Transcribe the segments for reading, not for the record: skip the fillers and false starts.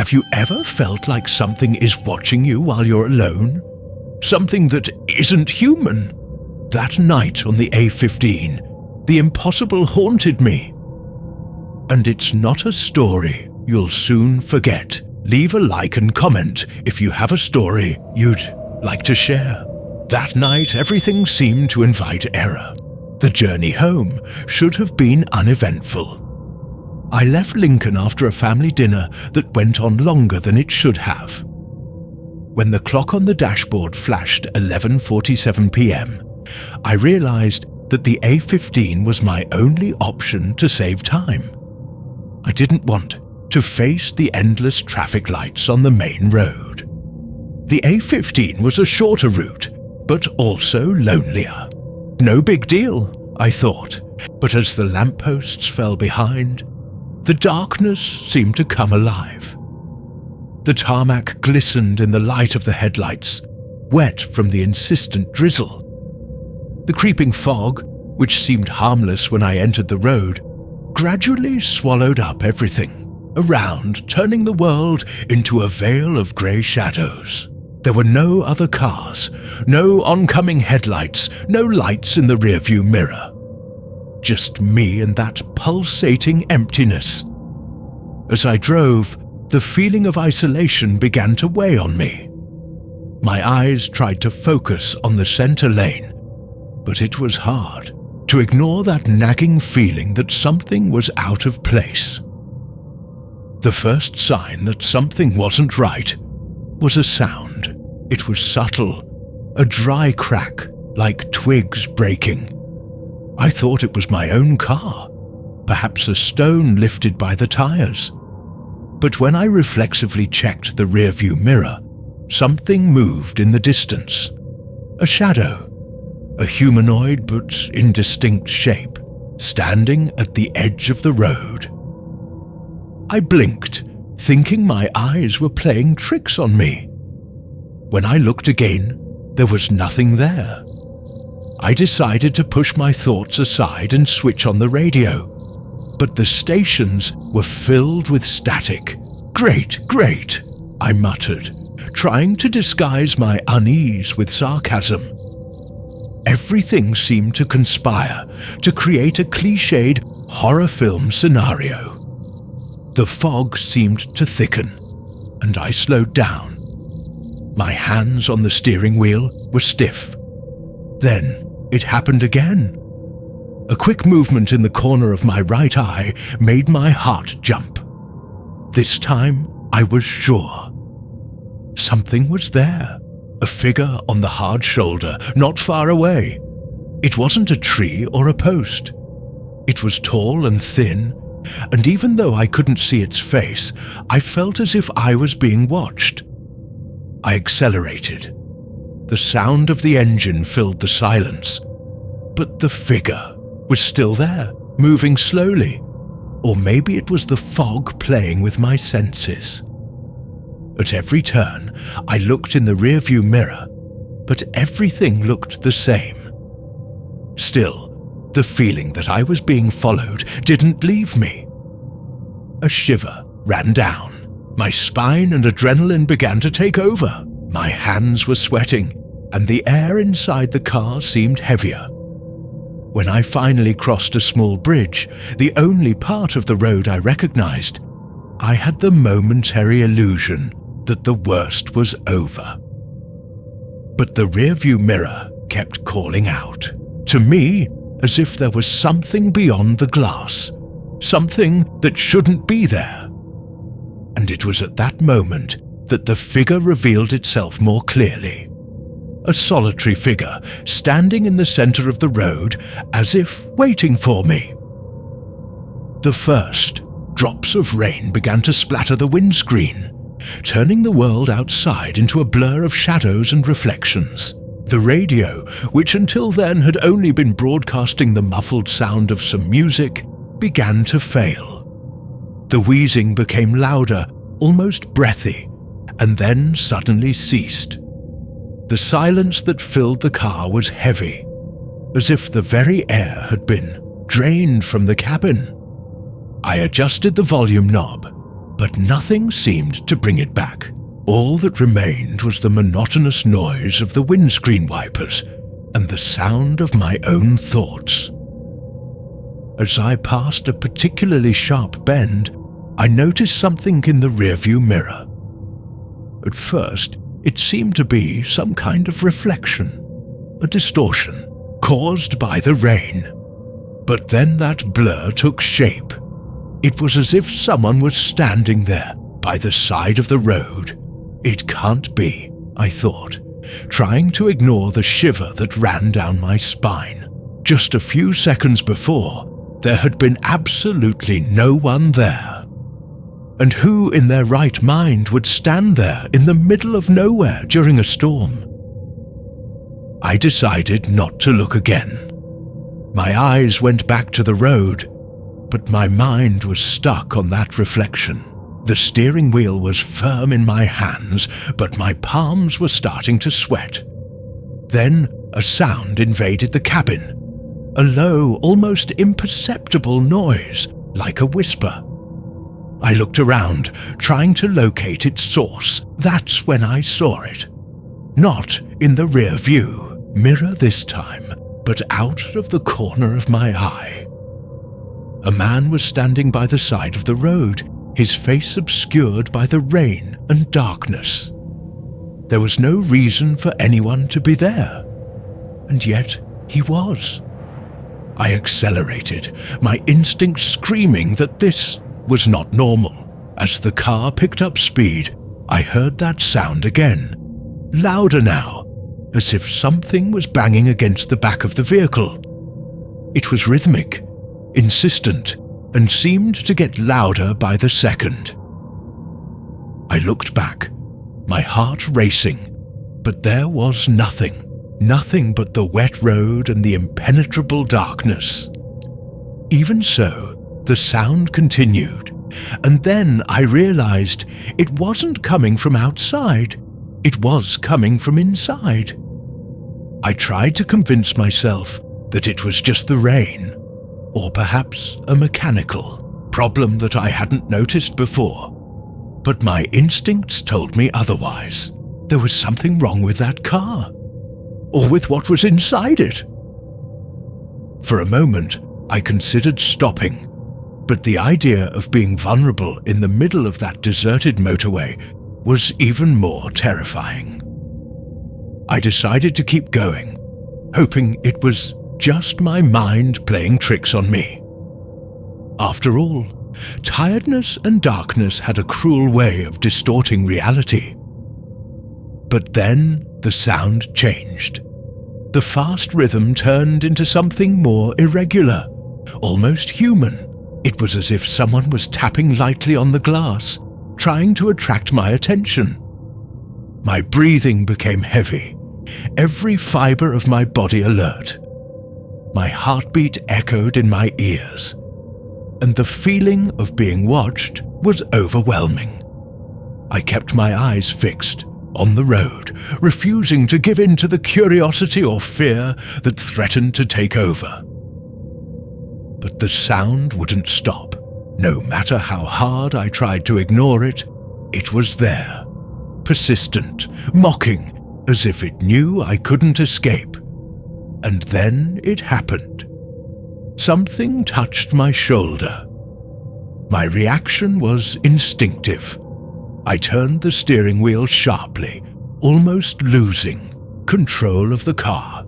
Have you ever felt like something is watching you while you're alone? Something that isn't human? That night on the A15, the impossible haunted me. And it's not a story you'll soon forget. Leave a like and comment if you have a story you'd like to share. That night, everything seemed to invite error. The journey home should have been uneventful. I left Lincoln after a family dinner that went on longer than it should have. When the clock on the dashboard flashed 11:47 p.m., I realized that the A15 was my only option to save time. I didn't want to face the endless traffic lights on the main road. The A15 was a shorter route, but also lonelier. No big deal, I thought, but as the lampposts fell behind, the darkness seemed to come alive. The tarmac glistened in the light of the headlights, wet from the insistent drizzle. The creeping fog, which seemed harmless when I entered the road, gradually swallowed up everything around, turning the world into a veil of grey shadows. There were no other cars, no oncoming headlights, no lights in the rearview mirror. Just me and that pulsating emptiness. As I drove, the feeling of isolation began to weigh on me. My eyes tried to focus on the center lane, but it was hard to ignore that nagging feeling that something was out of place. The first sign that something wasn't right was a sound. It was subtle, a dry crack like twigs breaking. I thought it was my own car, perhaps a stone lifted by the tires. But when I reflexively checked the rearview mirror, something moved in the distance. A shadow, a humanoid but indistinct shape, standing at the edge of the road. I blinked, thinking my eyes were playing tricks on me. When I looked again, there was nothing there. I decided to push my thoughts aside and switch on the radio, but the stations were filled with static. "Great, great," I muttered, trying to disguise my unease with sarcasm. Everything seemed to conspire to create a cliched horror film scenario. The fog seemed to thicken, and I slowed down. My hands on the steering wheel were stiff. Then it happened again. A quick movement in the corner of my right eye made my heart jump. This time I was sure. Something was there, a figure on the hard shoulder, not far away. It wasn't a tree or a post. It was tall and thin, and even though I couldn't see its face, I felt as if I was being watched. I accelerated. The sound of the engine filled the silence, but the figure was still there, moving slowly. Or maybe it was the fog playing with my senses. At every turn, I looked in the rearview mirror, but everything looked the same. Still, the feeling that I was being followed didn't leave me. A shiver ran down. My spine and adrenaline began to take over. My hands were sweating, and the air inside the car seemed heavier. When I finally crossed a small bridge, the only part of the road I recognized, I had the momentary illusion that the worst was over. But the rearview mirror kept calling out, to me, as if there was something beyond the glass, something that shouldn't be there. And it was at that moment that the figure revealed itself more clearly. A solitary figure standing in the center of the road as if waiting for me. The first drops of rain began to splatter the windscreen, turning the world outside into a blur of shadows and reflections. The radio, which until then had only been broadcasting the muffled sound of some music, began to fail. The wheezing became louder, almost breathy, and then suddenly ceased. The silence that filled the car was heavy, as if the very air had been drained from the cabin. I adjusted the volume knob, but nothing seemed to bring it back. All that remained was the monotonous noise of the windscreen wipers and the sound of my own thoughts. As I passed a particularly sharp bend, I noticed something in the rearview mirror. At first, it seemed to be some kind of reflection, a distortion caused by the rain. But then that blur took shape. It was as if someone was standing there by the side of the road. It can't be, I thought, trying to ignore the shiver that ran down my spine. Just a few seconds before, there had been absolutely no one there. And who in their right mind would stand there in the middle of nowhere during a storm? I decided not to look again. My eyes went back to the road, but my mind was stuck on that reflection. The steering wheel was firm in my hands, but my palms were starting to sweat. Then a sound invaded the cabin. A low, almost imperceptible noise, like a whisper. I looked around, trying to locate its source. That's when I saw it. Not in the rear view mirror this time, but out of the corner of my eye. A man was standing by the side of the road, his face obscured by the rain and darkness. There was no reason for anyone to be there, and yet he was. I accelerated, my instinct screaming that this was not normal. As the car picked up speed, I heard that sound again, louder now, as if something was banging against the back of the vehicle. It was rhythmic, insistent, and seemed to get louder by the second. I looked back, my heart racing, but there was nothing but the wet road and the impenetrable darkness. Even so, the sound continued, and then I realized it wasn't coming from outside, it was coming from inside. I tried to convince myself that it was just the rain, or perhaps a mechanical problem that I hadn't noticed before. But my instincts told me otherwise. There was something wrong with that car, or with what was inside it. For a moment, I considered stopping, but the idea of being vulnerable in the middle of that deserted motorway was even more terrifying. I decided to keep going, hoping it was just my mind playing tricks on me. After all, tiredness and darkness had a cruel way of distorting reality. But then the sound changed. The fast rhythm turned into something more irregular, almost human. It was as if someone was tapping lightly on the glass, trying to attract my attention. My breathing became heavy, every fiber of my body alert. My heartbeat echoed in my ears, and the feeling of being watched was overwhelming. I kept my eyes fixed on the road, refusing to give in to the curiosity or fear that threatened to take over. But the sound wouldn't stop. No matter how hard I tried to ignore it, it was there, persistent, mocking, as if it knew I couldn't escape. And then it happened. Something touched my shoulder. My reaction was instinctive. I turned the steering wheel sharply, almost losing control of the car.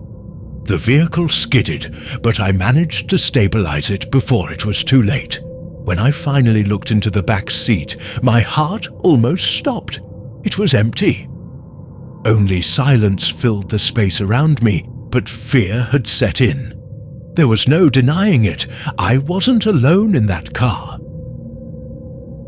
The vehicle skidded, but I managed to stabilize it before it was too late. When I finally looked into the back seat, my heart almost stopped. It was empty. Only silence filled the space around me, but fear had set in. There was no denying it. I wasn't alone in that car.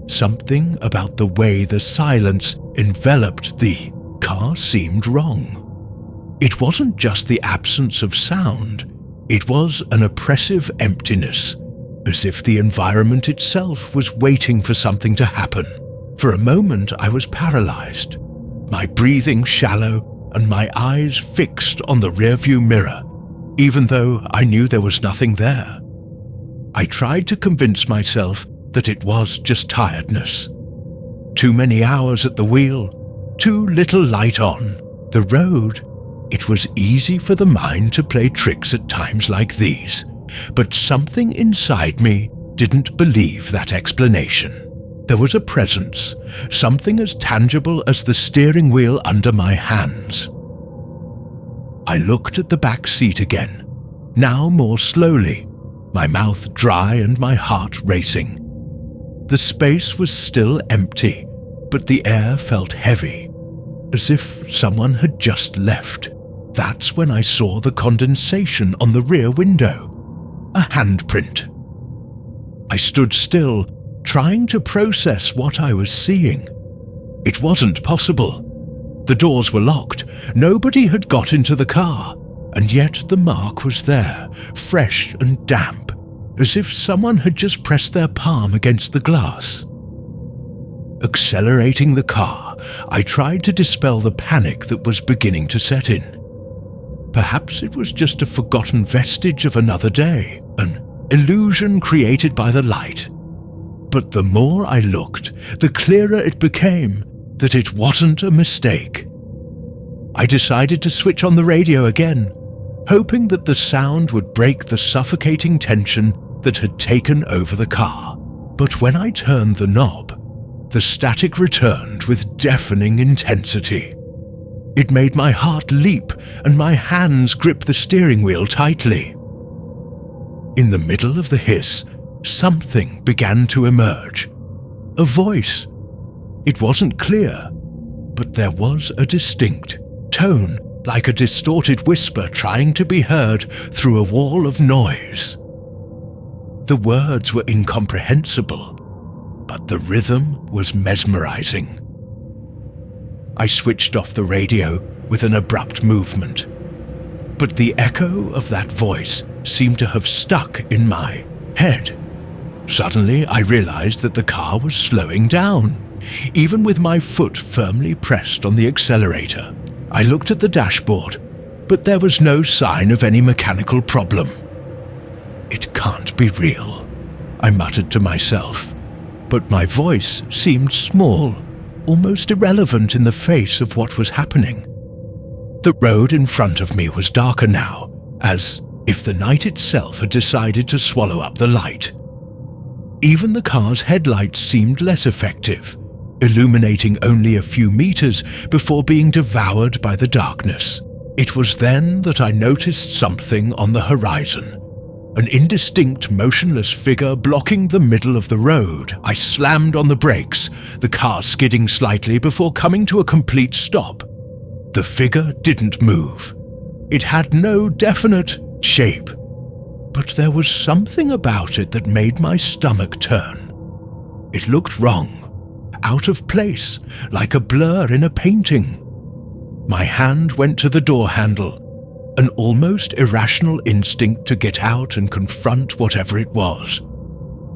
Something about the way the silence enveloped the car seemed wrong. It wasn't just the absence of sound. It was an oppressive emptiness, as if the environment itself was waiting for something to happen. For a moment, I was paralyzed, my breathing shallow and my eyes fixed on the rearview mirror, even though I knew there was nothing there. I tried to convince myself that it was just tiredness, Too many hours at the wheel, too little light on. The road, it was easy for the mind to play tricks at times like these, but something inside me didn't believe that explanation. There was a presence, something as tangible as the steering wheel under my hands. I looked at the back seat again, now more slowly, my mouth dry and my heart racing. The space was still empty, but the air felt heavy, as if someone had just left. That's when I saw the condensation on the rear window, a handprint. I stood still, trying to process what I was seeing. It wasn't possible. The doors were locked, nobody had got into the car, and yet the mark was there, fresh and damp, as if someone had just pressed their palm against the glass. Accelerating the car, I tried to dispel the panic that was beginning to set in. Perhaps it was just a forgotten vestige of another day, an illusion created by the light. But the more I looked, the clearer it became that it wasn't a mistake. I decided to switch on the radio again, hoping that the sound would break the suffocating tension that had taken over the car. But when I turned the knob, the static returned with deafening intensity. It made my heart leap and my hands grip the steering wheel tightly. In the middle of the hiss, something began to emerge. A voice. It wasn't clear, but there was a distinct tone, like a distorted whisper trying to be heard through a wall of noise. The words were incomprehensible, but the rhythm was mesmerizing. I switched off the radio with an abrupt movement, but the echo of that voice seemed to have stuck in my head. Suddenly, I realized that the car was slowing down, even with my foot firmly pressed on the accelerator. I looked at the dashboard, but there was no sign of any mechanical problem. It can't be real, I muttered to myself, but my voice seemed small, almost irrelevant in the face of what was happening. The road in front of me was darker now, as if the night itself had decided to swallow up the light. Even the car's headlights seemed less effective, illuminating only a few meters before being devoured by the darkness. It was then that I noticed something on the horizon, an indistinct, motionless figure blocking the middle of the road. I slammed on the brakes, the car skidding slightly before coming to a complete stop. The figure didn't move. It had no definite shape, but there was something about it that made my stomach turn. It looked wrong, out of place, like a blur in a painting. My hand went to the door handle, an almost irrational instinct to get out and confront whatever it was.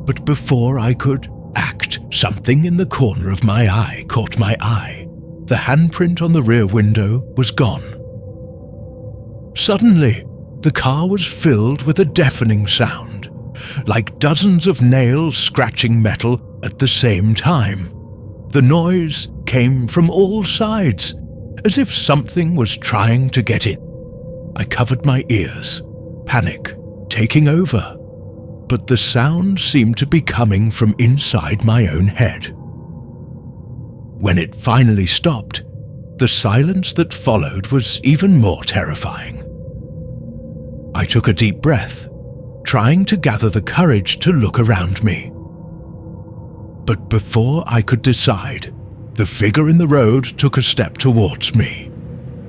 But before I could act, something in the corner of my eye caught my eye. The handprint on the rear window was gone. Suddenly, the car was filled with a deafening sound, like dozens of nails scratching metal at the same time. The noise came from all sides, as if something was trying to get in. I covered my ears, panic taking over, but the sound seemed to be coming from inside my own head. When it finally stopped, the silence that followed was even more terrifying. I took a deep breath, trying to gather the courage to look around me. But before I could decide, the figure in the road took a step towards me.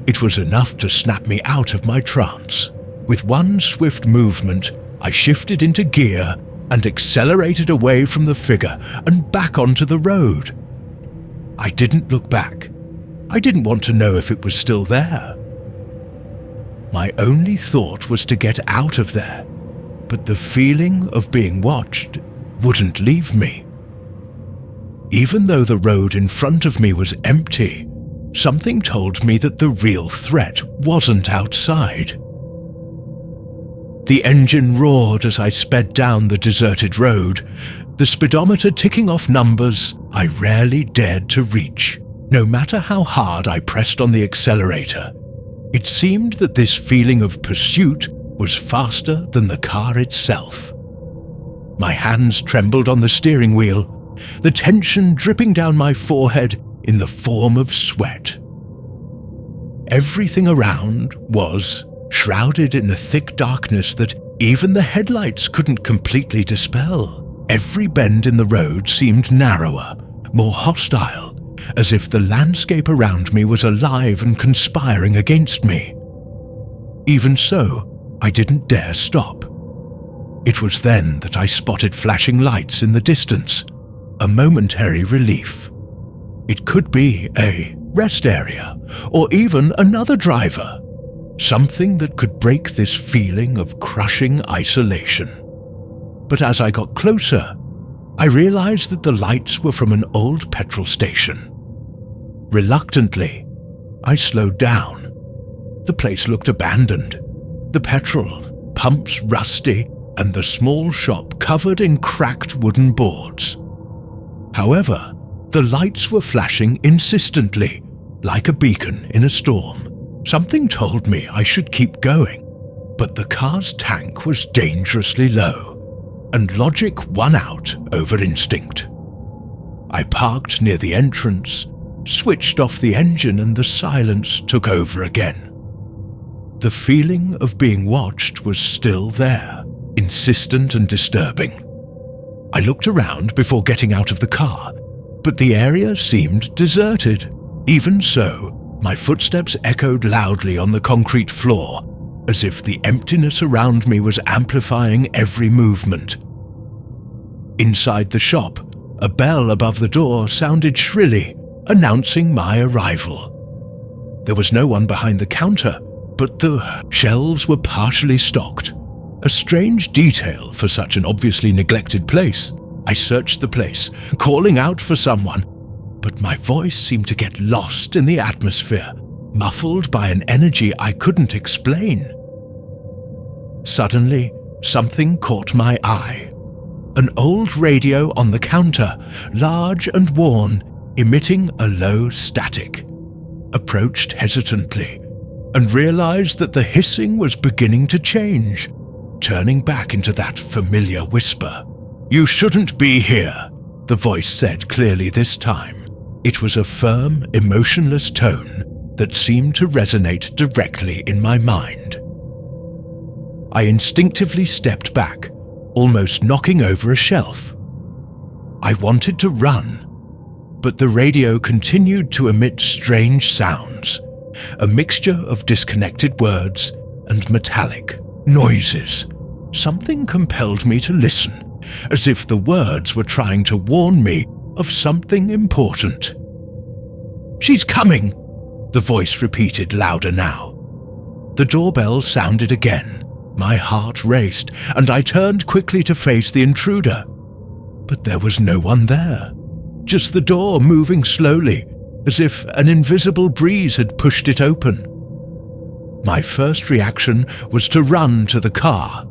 It was enough to snap me out of my trance. With one swift movement, I shifted into gear and accelerated away from the figure and back onto the road. I didn't look back. I didn't want to know if it was still there. My only thought was to get out of there, but the feeling of being watched wouldn't leave me. Even though the road in front of me was empty, something told me that the real threat wasn't outside. The engine roared as I sped down the deserted road. the speedometer ticking off numbers I rarely dared to reach. No matter how hard I pressed on the accelerator, it seemed that this feeling of pursuit was faster than the car itself. My hands trembled on the steering wheel, the tension dripping down my forehead in the form of sweat. Everything around was shrouded in a thick darkness that even the headlights couldn't completely dispel. Every bend in the road seemed narrower, more hostile, as if the landscape around me was alive and conspiring against me. Even so, I didn't dare stop. It was then that I spotted flashing lights in the distance, a momentary relief. It could be a rest area, or even another driver, something that could break this feeling of crushing isolation. But as I got closer, I realized that the lights were from an old petrol station. Reluctantly, I slowed down. The place looked abandoned. The petrol pumps rusty, and the small shop covered in cracked wooden boards. However, the lights were flashing insistently, like a beacon in a storm. Something told me I should keep going, but the car's tank was dangerously low, and logic won out over instinct. I parked near the entrance, switched off the engine, and the silence took over again. The feeling of being watched was still there, insistent and disturbing. I looked around before getting out of the car, but the area seemed deserted. Even so, my footsteps echoed loudly on the concrete floor, as if the emptiness around me was amplifying every movement. Inside the shop, a bell above the door sounded shrilly, announcing my arrival. There was no one behind the counter, but the shelves were partially stocked, a strange detail for such an obviously neglected place. I searched the place, calling out for someone, but my voice seemed to get lost in the atmosphere, muffled by an energy I couldn't explain. Suddenly, something caught my eye. An old radio on the counter, large and worn, emitting a low static. Approached hesitantly, and realized that the hissing was beginning to change, turning back into that familiar whisper. "You shouldn't be here," the voice said clearly this time. It was a firm, emotionless tone that seemed to resonate directly in my mind. I instinctively stepped back, almost knocking over a shelf. I wanted to run, but the radio continued to emit strange sounds, a mixture of disconnected words and metallic noises. Something compelled me to listen, as if the words were trying to warn me of something important. "She's coming," the voice repeated louder now. The doorbell sounded again. My heart raced, and I turned quickly to face the intruder. But there was no one there, just the door moving slowly, as if an invisible breeze had pushed it open. My first reaction was to run to the car.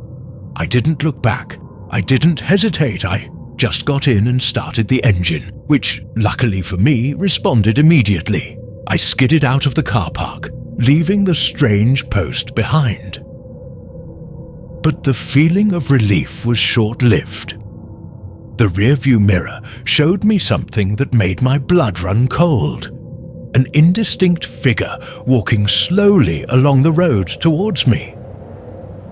I didn't look back. I didn't hesitate. I just got in and started the engine, which, luckily for me, responded immediately. I skidded out of the car park, leaving the strange post behind. But the feeling of relief was short-lived. The rearview mirror showed me something that made my blood run cold. An indistinct figure walking slowly along the road towards me.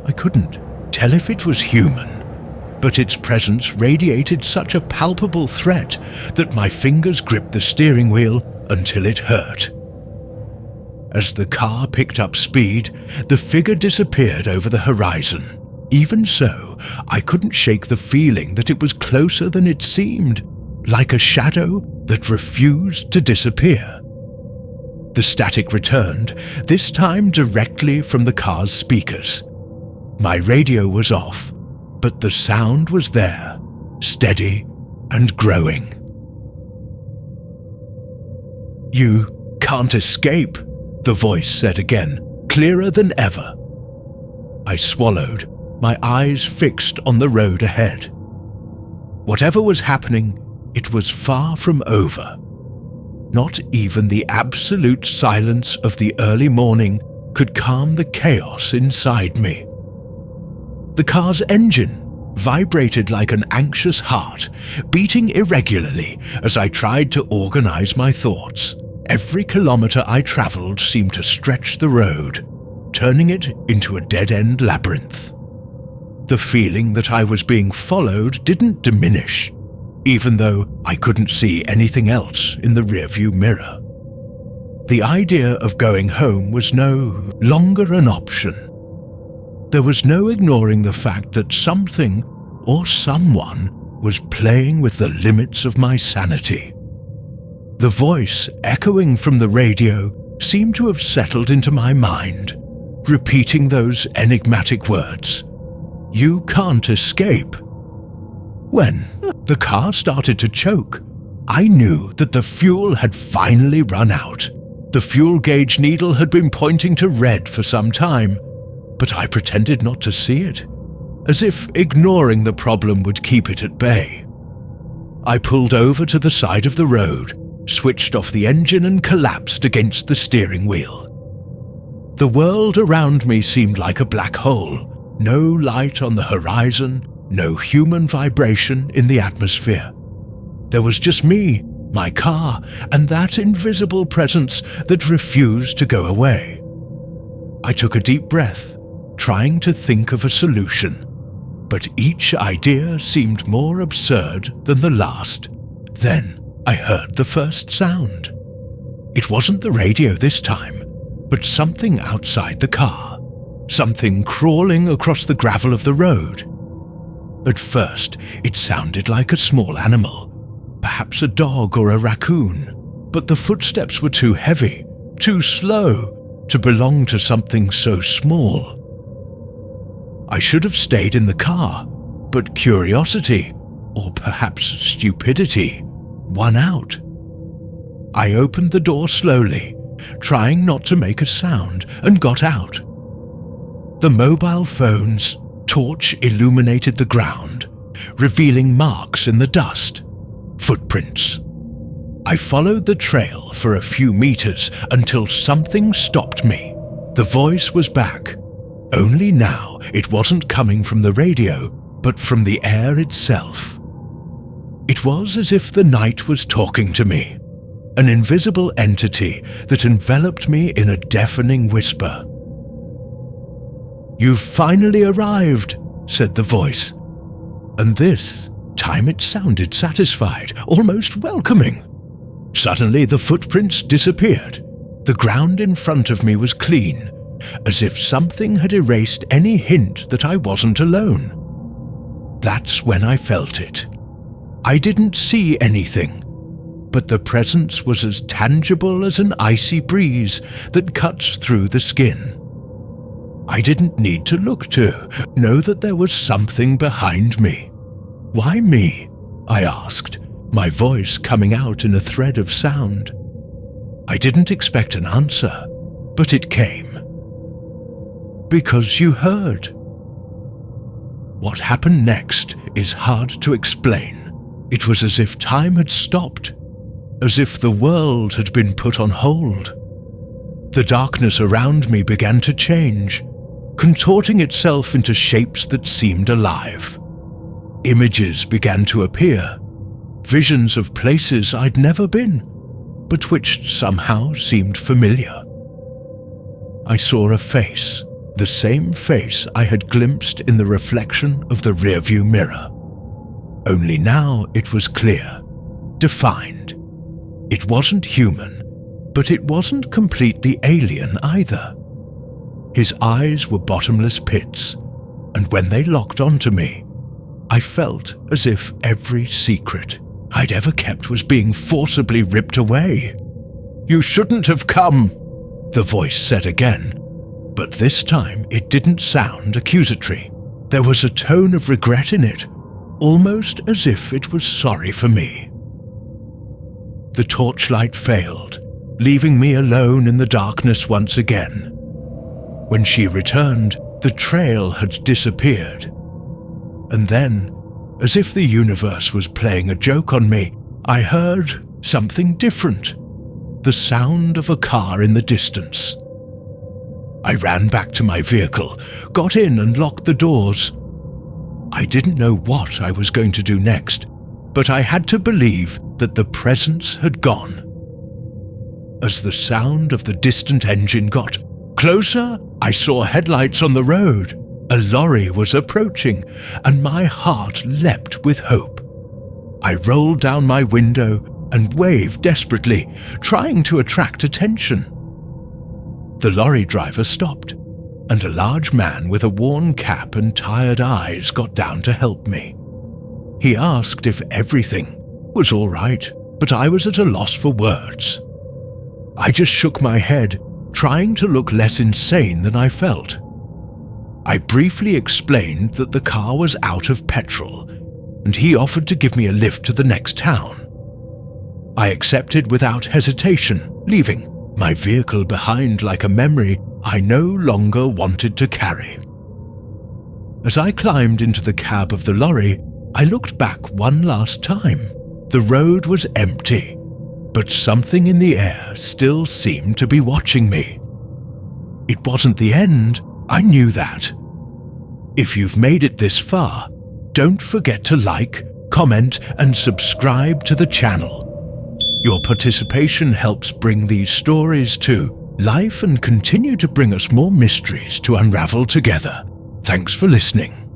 I couldn't tell if it was human, but its presence radiated such a palpable threat that my fingers gripped the steering wheel until it hurt. As the car picked up speed, the figure disappeared over the horizon. Even so, I couldn't shake the feeling that it was closer than it seemed, like a shadow that refused to disappear. The static returned, this time directly from the car's speakers. My radio was off, but the sound was there, steady and growing. "You can't escape," the voice said again, clearer than ever. I swallowed, my eyes fixed on the road ahead. Whatever was happening, it was far from over. Not even the absolute silence of the early morning could calm the chaos inside me. The car's engine vibrated like an anxious heart, beating irregularly as I tried to organize my thoughts. Every kilometer I traveled seemed to stretch the road, turning it into a dead-end labyrinth. The feeling that I was being followed didn't diminish, even though I couldn't see anything else in the rearview mirror. The idea of going home was no longer an option. There was no ignoring the fact that something or someone was playing with the limits of my sanity. The voice echoing from the radio seemed to have settled into my mind, repeating those enigmatic words, "You can't escape." When the car started to choke, I knew that the fuel had finally run out. The fuel gauge needle had been pointing to red for some time, but I pretended not to see it, as if ignoring the problem would keep it at bay. I pulled over to the side of the road, switched off the engine and collapsed against the steering wheel. The world around me seemed like a black hole, no light on the horizon, no human vibration in the atmosphere. There was just me, my car, and that invisible presence that refused to go away. I took a deep breath, trying to think of a solution, but each idea seemed more absurd than the last. Then I heard the first sound. It wasn't the radio this time, but something outside the car, something crawling across the gravel of the road. At first, it sounded like a small animal, perhaps a dog or a raccoon, but the footsteps were too heavy, too slow to belong to something so small. I should have stayed in the car, but curiosity, or perhaps stupidity, won out. I opened the door slowly, trying not to make a sound, and got out. The mobile phone's torch illuminated the ground, revealing marks in the dust, footprints. I followed the trail for a few meters until something stopped me. The voice was back. Only now it wasn't coming from the radio, but from the air itself. It was as if the night was talking to me, an invisible entity that enveloped me in a deafening whisper. "You've finally arrived," said the voice. And this time it sounded satisfied, almost welcoming. Suddenly the footprints disappeared. The ground in front of me was clean, as if something had erased any hint that I wasn't alone. That's when I felt it. I didn't see anything, but the presence was as tangible as an icy breeze that cuts through the skin. I didn't need to look to know that there was something behind me. "Why me?" I asked, my voice coming out in a thread of sound. I didn't expect an answer, but it came. "Because you heard." What happened next is hard to explain. It was as if time had stopped, as if the world had been put on hold. The darkness around me began to change, contorting itself into shapes that seemed alive. Images began to appear, visions of places I'd never been, but which somehow seemed familiar. I saw a face, the same face I had glimpsed in the reflection of the rearview mirror. Only now it was clear, defined. It wasn't human, but it wasn't completely alien either. His eyes were bottomless pits, and when they locked onto me, I felt as if every secret I'd ever kept was being forcibly ripped away. "You shouldn't have come," the voice said again, but this time it didn't sound accusatory. There was a tone of regret in it, almost as if it was sorry for me. The torchlight failed, leaving me alone in the darkness once again. When she returned, the trail had disappeared. And then As if the universe was playing a joke on me, I heard something different. The sound of a car in the distance. I ran back to my vehicle, got in and locked the doors. I didn't know what I was going to do next, but I had to believe that the presence had gone. As the sound of the distant engine got closer, I saw headlights on the road. A lorry was approaching, and my heart leapt with hope. I rolled down my window and waved desperately, trying to attract attention. The lorry driver stopped, and a large man with a worn cap and tired eyes got down to help me. He asked if everything was all right, but I was at a loss for words. I just shook my head, trying to look less insane than I felt. I briefly explained that the car was out of petrol, and he offered to give me a lift to the next town. I accepted without hesitation, leaving my vehicle behind like a memory I no longer wanted to carry. As I climbed into the cab of the lorry, I looked back one last time. The road was empty, but something in the air still seemed to be watching me. It wasn't the end, I knew that. If you've made it this far, don't forget to like, comment, and subscribe to the channel. Your participation helps bring these stories to life and continue to bring us more mysteries to unravel together. Thanks for listening.